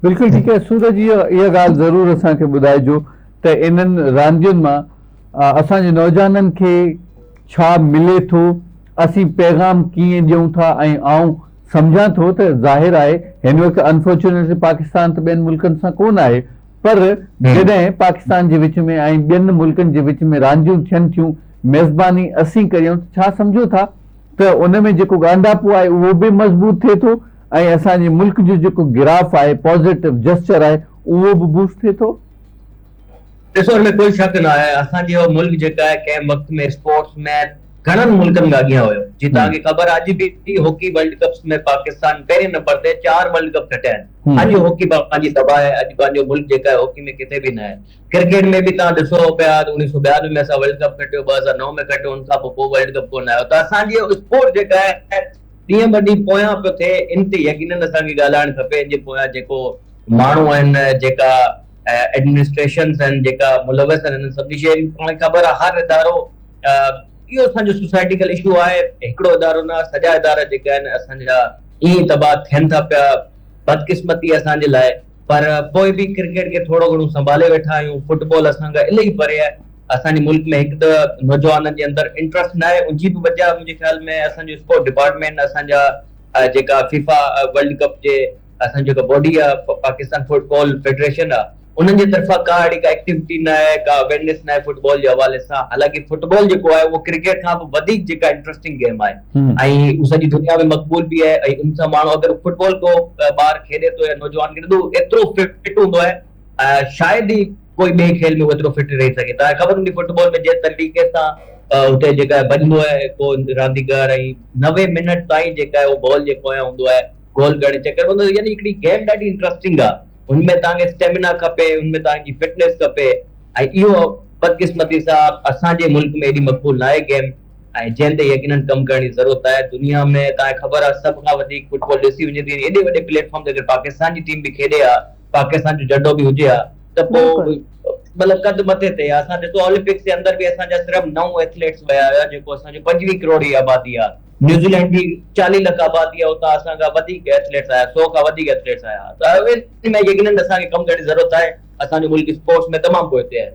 बिल्कुलु ठीकु आहे सूरज, इहा ॻाल्हि ज़रूरु असांखे ॿुधाइजो त इन्हनि रांदियुनि मां असांजे नौजवाननि खे छा मिले थो, असीं पैगाम कीअं ॾियूं था। ऐं आउं सम्झां थो त ज़ाहिर आहे हिन वक़्तु अनफॉर्चुनेटली पाकिस्तान त ॿियनि मुल्कनि सां कोन आहे, पर जॾहिं पाकिस्तान जे विच में ऐं ॿियनि मुल्कनि जे विच में रांदियूं थियनि थियूं, मेज़बानी असीं कयूं, छा सम्झो था त उन में जेको ॻांढापो आहे उहो बि मज़बूत थिए थो ऐं असांजे मुल्क जो जेको गिराफ आहे, पॉज़िटिव जेस्चर आहे, उहो बि बूस्ट थिए थो। ॾिसो, हिनमें कोई शक न आहे, असांजो मुल्क जेका आहे कंहिं वक़्त में स्पोर्ट्स में घणनि मुल्कनि खां अॻियां हुयो। जीअं तव्हांखे ख़बर आहे, अॼु बि हॉकी वर्ल्ड कप्स में पाकिस्तान पहिरें नंबर ते 4 वर्ल्ड कप खटिया आहिनि। अॼु हॉकी पंहिंजी दॿा आहे, अॼु पंहिंजो मुल्क जेका आहे हॉकी में किथे बि न आहे। क्रिकेट में बि तव्हां ॾिसो पिया, 1992 में असां वर्ल्ड कप खटियो, 2009 में खटियो, उन खां पोइ वर्ल्ड कप कोन आयो। त असांजी स्पोर्ट जेका आहे ॾींहं ब ॾींहुं पोयां पियो थिए। इन ते यकीनन असांखे ॻाल्हाइणु खपे। जे पोयां जेको माण्हू आहिनि, जेका एडमिनिस्ट्रेशंस आहिनि, जेका मुलविस आहिनि, इन सभिनी शयुनि पाण ख़बर आहे, हर इदारो इहो असांजो सोसाइटिकल इशू आहे। हिकिड़ो इदारो न, सॼा इदारा जेका आहिनि असांजा ईअं तबाह थियनि था पिया। बदकिस्मती असांजे लाइ, पर पोइ बि क्रिकेट खे थोरो घणो संभाले वेठा आहियूं। फुटबॉल असांखां इलाही परे आहे। असांजे मुल्क में हिकु त नौजवाननि जे अंदरि इंट्रस्ट न आहे। उनजी बि वजह मुंहिंजे ख्याल में असांजो स्पोर्ट डिपार्टमेंट, असांजा जेका फीफा वर्ल्ड कप जे असांजी जेका बॉडी आहे, पाकिस्तान फुटबॉल फेडरेशन आहे, उन्हनि जे तरफ़ां का अहिड़ी का एक्टिविटी न आहे, का अवेयरनेस न आहे फुटबॉल जे हवाले सां। हालांकि फुटबॉल जेको आहे उहो क्रिकेट खां बि वधीक जेका इंट्रस्टिंग गेम आहे ऐं उहा सॼी दुनिया में मक़बूल बि आहे। ऐं उन सां माण्हू अगरि फुटबॉल को ॿार खेॾे थो या नौजवान खेॾे थो, एतिरो फिट हूंदो आहे, शायदि ई कोई ॿिए खेल में एतिरो फिट रही सघे। तव्हांखे ख़बर हूंदी फुटबॉल में जंहिं तरीक़े सां हुते जेका भॼंदो आहे को रांदीगर, ऐं 90 मिनट ताईं जेका आहे उहो बॉल जे पोयां हूंदो आहे, गोल करणे चकर हूंदो आहे। यानी हिकिड़ी गेम ॾाढी इंट्रस्टिंग आहे। उनमें तव्हांखे स्टेमिना खपे, उनमें तव्हांजी फिटनेस खपे। ऐं इहो बदकिस्मती सां असांजे मुल्क में एॾी मक़बूल न आहे गेम, ऐं जंहिं ते यकीनन कमु करण जी ज़रूरत आहे। दुनिया में तव्हांखे ख़बर आहे सभ खां वधीक फुटबॉल ॾिसी वञे थी एॾे वॾे प्लेटफॉर्म ते। अगरि पाकिस्तान जी टीम बि खेॾे आहे, पाकिस्तान जो झंडो बि हुजे आहे, त पोइ मतिलबु कद मथे ते आहे। असां ॾिसो ओलंपिक्स जे अंदरि बि असांजा सिर्फ़ु 9 एथलीट्स विया हुया, जेको असांजो 25 करोड़ जी आबादी आहे। न्यूज़ीलैंड जी 40 लख आबादी आहे, उतां असांखां वधीक एथलीट्स आया, 100 खां वधीक एथलीट्स आया। त इन में यकीनन असांखे कमु करण जी ज़रूरत आहे। असांजो मुल्क स्पोर्ट्स में तमामु पोइ ते आहे।